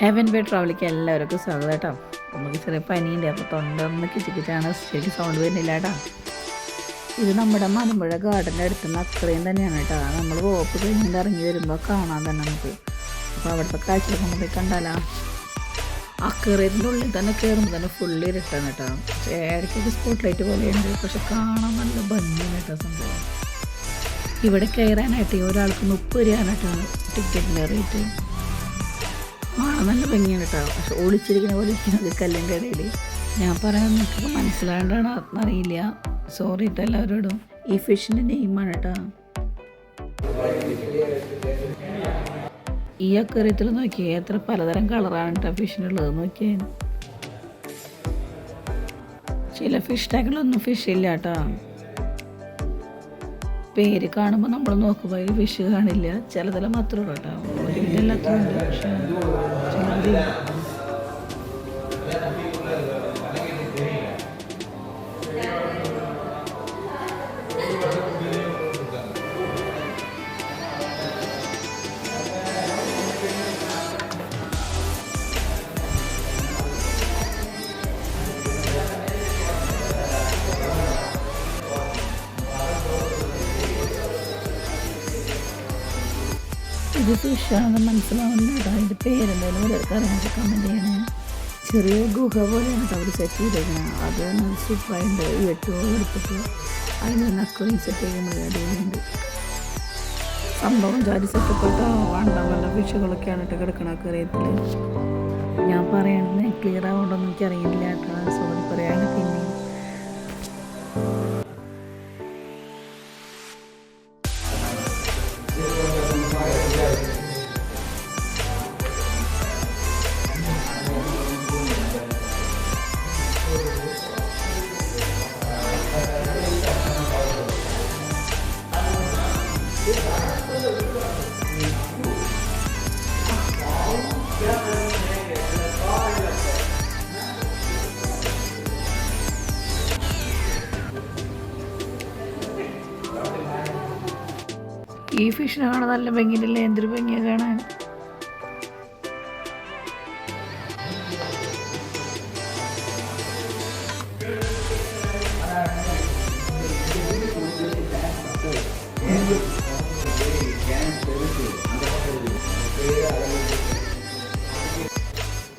Heaven വേ ട്രാവലിക്ക് എല്ലാവർക്കും സ്വാഗതം കേട്ടോ. നമുക്ക് ചെറിയ പനിയുണ്ട്, അപ്പോൾ തൊണ്ടൊന്ന് കിച്ചിക്കിച്ചാണ്, ശരിക്കും സൗണ്ട് വരുന്നില്ല കേട്ടോ. ഇത് നമ്മുടെ മലമ്പുഴ ഗാർഡൻ്റെ അടുത്തുനിന്ന് അത്രയും തന്നെയാണ് കേട്ടോ. നമ്മൾ റോപ്പ് കഴിഞ്ഞിട്ട് ഇറങ്ങി വരുമ്പോൾ കാണാൻ തന്നെ നമുക്ക്. അപ്പോൾ അവിടുത്തെ കാഴ്ചകളൊക്കെ നമുക്ക് കണ്ടാലോ. അക്കറേറ്റിൻ്റെ ഉള്ളിൽ തന്നെ കയറുമ്പോൾ തന്നെ ഫുള്ള് ഇരുട്ടാണ് കേട്ടോ. ഇടയ്ക്കൊക്കെ സ്പോട്ട് ലൈറ്റ് പോലെയുണ്ട്, പക്ഷെ കാണാൻ നല്ല ഭംഗിയാണ് കേട്ടോ സംഭവം. ഇവിടെ കയറാനായിട്ട് ഒരാൾക്ക് 30 രൂപയാണ് കേട്ടോ ടിക്കറ്റിൻ്റെ റേറ്റ്. നല്ല ഭംഗിയാണ് കേട്ടോ. പക്ഷെ ഒളിച്ചിരിക്കുന്ന പോലെ ഇരിക്കുന്നത് കല്ലിൻ്റെ ഇടയിൽ. ഞാൻ പറയാൻ നിങ്ങൾക്ക് മനസ്സിലാണ്ടാണ് അറിയില്ല, സോറി കേട്ടോ എല്ലാവരോടും. ഈ ഫിഷിൻ്റെ നെയിമാണ് കേട്ടോ. ഈ അക്വേറിയത്തിൽ നോക്കിയേ എത്ര പലതരം കളറാണ് കേട്ടോ ഫിഷിനുള്ളത്. നോക്കിയേ, ചില ഫിഷ് ടാങ്കിലൊന്നും ഫിഷ് ഇല്ല കേട്ടോ. പേര് കാണുമ്പോൾ നമ്മൾ നോക്കുമ്പോൾ അതിൽ ഫിഷ് കാണില്ല, ചിലതെല്ലാം മാത്രമേ ഉള്ളൂ കേട്ടോ. എല്ലാത്തും ഉണ്ട്, പക്ഷേ ചിലതില്ല. ഇത് ഫിഷാണെന്ന് മനസ്സിലാവുന്നില്ല കേട്ടോ. അതിൻ്റെ പേരെന്തായാലും ഓരോരുത്തർ അറിയാൻ കമൻറ്റ് ചെയ്യണേ. ചെറിയ ഗുഹ പോലെയാണ് കേട്ടോ അവർ സെറ്റ് ചെയ്തേക്കണം. അത് നല്ല സൂപ്പറായിട്ടുണ്ട്. 8 എടുത്തിട്ട് അതിന് നക്കറിയും സെറ്റ് ചെയ്യുമ്പോൾ അടിയിലുണ്ട് സംഭവം. ജാതി സെറ്റപ്പെട്ട വേണ്ട നല്ല ഫിഷുകളൊക്കെയാണ് കേട്ടോ കിടക്കണ കറിയത്തിൽ. ഞാൻ പറയണത് ക്ലിയർ ആവുകൊണ്ടൊന്നും എനിക്കറിയില്ല കേട്ടോ, സോറി പറയാൻ. പിന്നെ ഈ ഫിഷിനെ കാണാൻ നല്ല ഭംഗിയില്ലേ, എന്തൊരു ഭംഗിയാണ് കാണാൻ.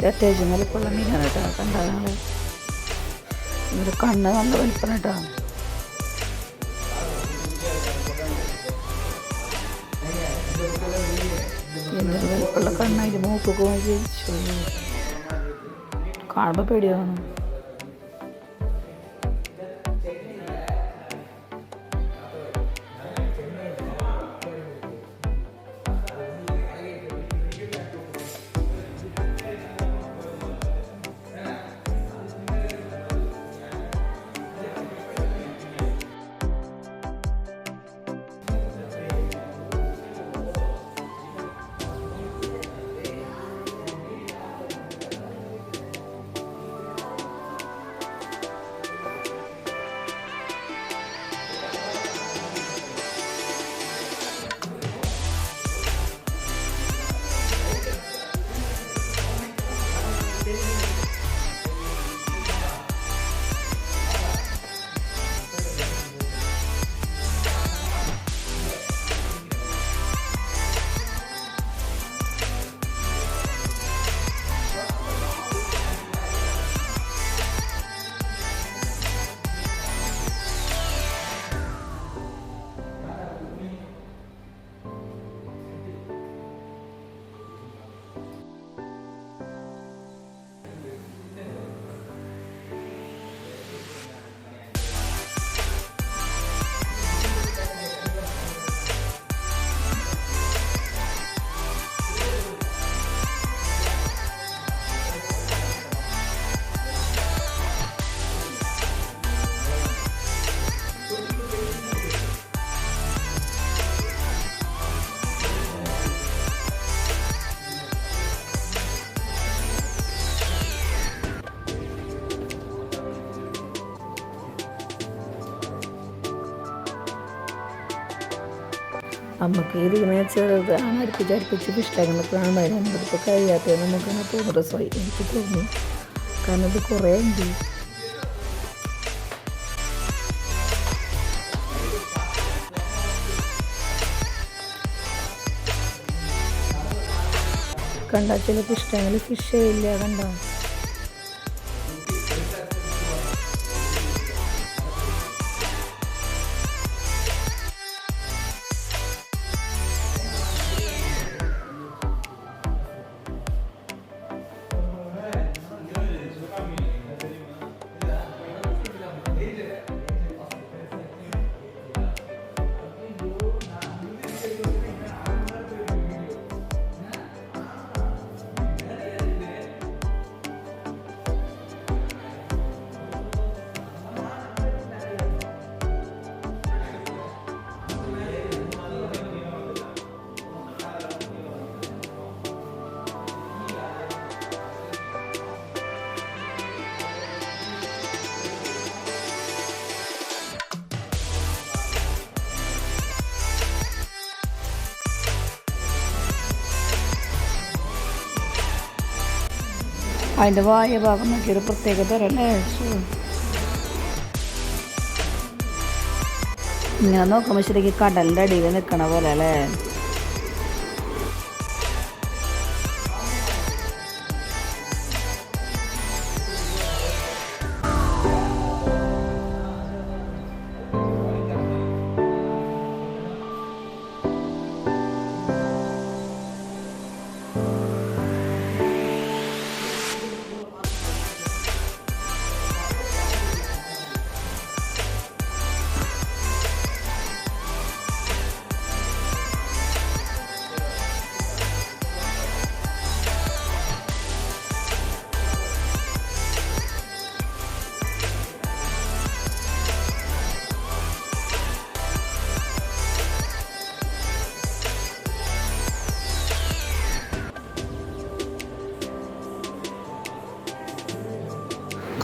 അത്യാവശ്യം വലിപ്പമുള്ള മീനാണ് കേട്ടോ. കണ്ടാൽ ഞങ്ങൾ ഒരു കണ്ണ് നല്ല വലിപ്പം കേട്ടോ. എന്തൊരു വലിപ്പമുള്ള കണ്ണായിട്ട് മൂക്കൊക്കെ നോക്കി കാണുമ്പോൾ പേടിയാവുന്നു. അമ്മക്ക് ഇതിങ്ങനെ ചെറുതാണ് അടുപ്പിച്ച് ഇഷ്ടങ്ങൾ കാണുമ്പോൾ നമ്മളിപ്പോൾ കഴിയാത്തത് നമുക്കിങ്ങനെ തോന്നുന്ന രസമായി എനിക്ക് തോന്നി. കാരണം ഇത് കുറേ ഉണ്ട്. കണ്ട ചിലപ്പോൾ ഇഷ്ടങ്ങൾ ഫിഷേ ഇല്ല കണ്ട. അതിൻ്റെ വായ ഭാഗം നോക്കിയൊരു പ്രത്യേക തരല്ലേ. ഇങ്ങനെ നോക്കുമ്പോൾ ശരിക്കും കടലിൻ്റെ അടിയിൽ നിൽക്കണ പോലെ അല്ലേ.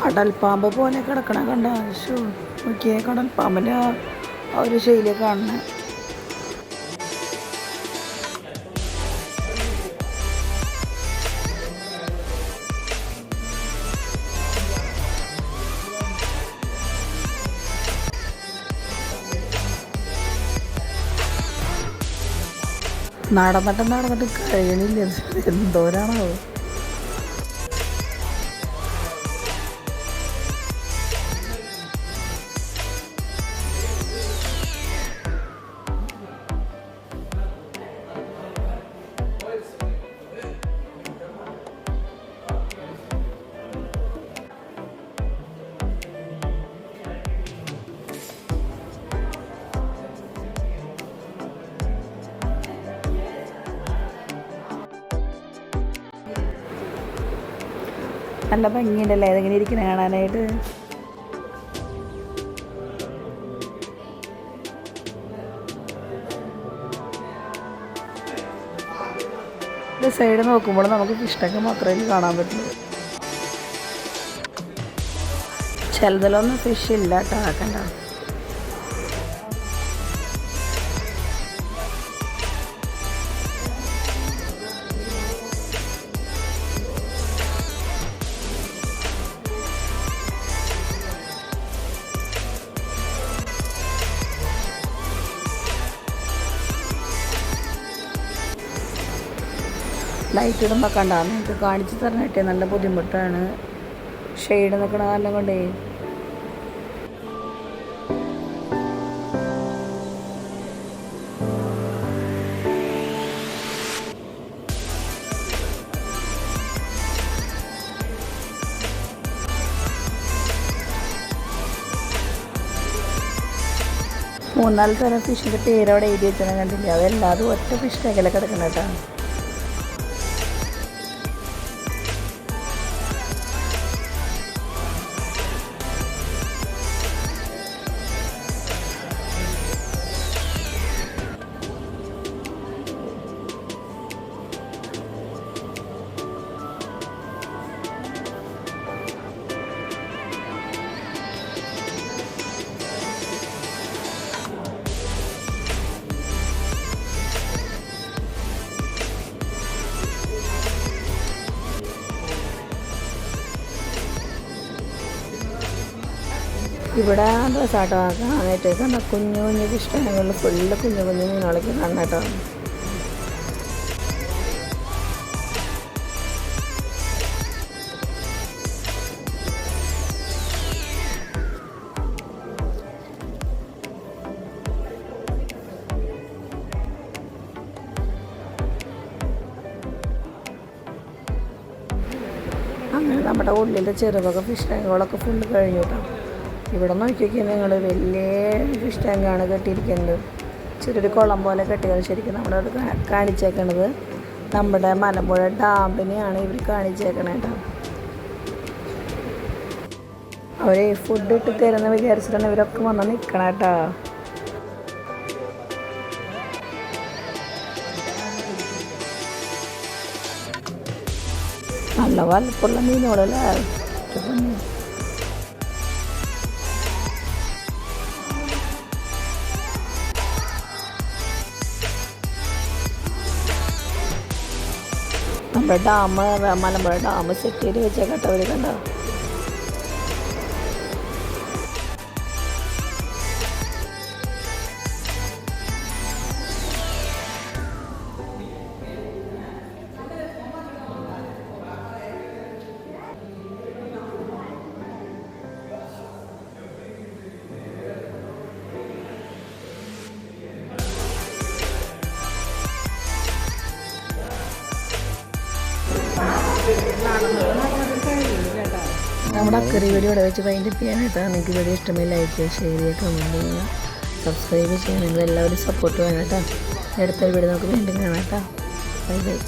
കടൽപ്പാമ്പ് പോലെ കിടക്കണ കണ്ട. നോക്കിയേ കടൽപ്പാമ്പിൻ്റെ ആ ഒരു ശൈലി കാണണേ. നടന്നിട്ട് കഴിയണില്ല. എന്തോരാണോ. നല്ല ഭംഗിയുണ്ടല്ലേ ഇതെങ്ങനെ ഇരിക്കണ കാണാനായിട്ട്. സൈഡ് നോക്കുമ്പോൾ നമുക്ക് ഫിഷ് മാത്രമേ കാണാൻ പറ്റുള്ളൂ. ചിലതിലൊന്നും ഫിഷ് ഇല്ല കേട്ടോ. ആക്കണ്ട. ലൈറ്റ് ഇടുമ്പോൾ കണ്ടാ നിങ്ങൾക്ക് കാണിച്ചു തരാനായിട്ടേ നല്ല ബുദ്ധിമുട്ടാണ്. ഷെയ്ഡ് നിൽക്കണ കാരണം കൊണ്ടേ. മൂന്നാല് തരം ഫിഷിൻ്റെ പേരവിടെ എഴുതി വെച്ചാൽ കണ്ടില്ല. അതെല്ലാതും ഒറ്റ ഫിഷ് ടാങ്കിലൊക്കെ കിടക്കണം കേട്ടോ. ഇവിടെ രസമാട്ടോ കാണാനായിട്ട് കണ്ട കുഞ്ഞു കുഞ്ഞു ഫിഷ് ടാങ്കുകളിൽ ഫുള്ള് കുഞ്ഞു കുഞ്ഞു മീനുകളൊക്കെ കാണണം കേട്ടോ. അങ്ങനെ നമ്മുടെ ഉള്ളിലെ ചെറുവക ഫിഷ് ടാങ്കുകളൊക്കെ ഫുള്ള് കഴിഞ്ഞു കേട്ടോ. ഇവിടെ നോക്കിയൊക്കെ നിങ്ങൾ വലിയ ഫിഷ് ടാങ്കാണ് കെട്ടിയിരിക്കുന്നത്. ചെറിയൊരു കുളം പോലെ കെട്ടിയത്. ശരിക്കും നമ്മളത് കാണിച്ചേക്കണത് നമ്മുടെ മലമ്പുഴ ഡാമിനെയാണ് ഇവർ കാണിച്ചേക്കണേ കേട്ടോ. അവർ ഫുഡ് ഇട്ട് തരുന്ന വിചാരിച്ചിട്ടാണ് ഇവരൊക്കെ വന്ന് നിൽക്കണം കേട്ടോ. നല്ല വലുപ്പമുള്ള മീനുകളല്ലേ. നമ്മുടെ ഡാം മലമ്പുഴ ഡാം സെറ്റ് ചെയ്ത് വെച്ചേക്കട്ടെ അവർ കണ്ടോ. നമ്മുടെ അക്കറി വീഡിയോ ഇവിടെ വെച്ച് വൈൻഡപ്പ് ചെയ്യാനായിട്ടാണ്. നിങ്ങൾക്ക് വീഡിയോ ഇഷ്ടമായി ലൈക്ക് ചെയ്യുക, ഷെയർ ചെയ്യുക, കമൻറ്റ് ചെയ്യുക, സബ്സ്ക്രൈബ് ചെയ്യുക. നിങ്ങളെല്ലാവരും സപ്പോർട്ട് വേണം കേട്ടോ. അടുത്തൊരു വീഡിയോ നമുക്ക് വീണ്ടും കാണാം കേട്ടോ. Bye bye.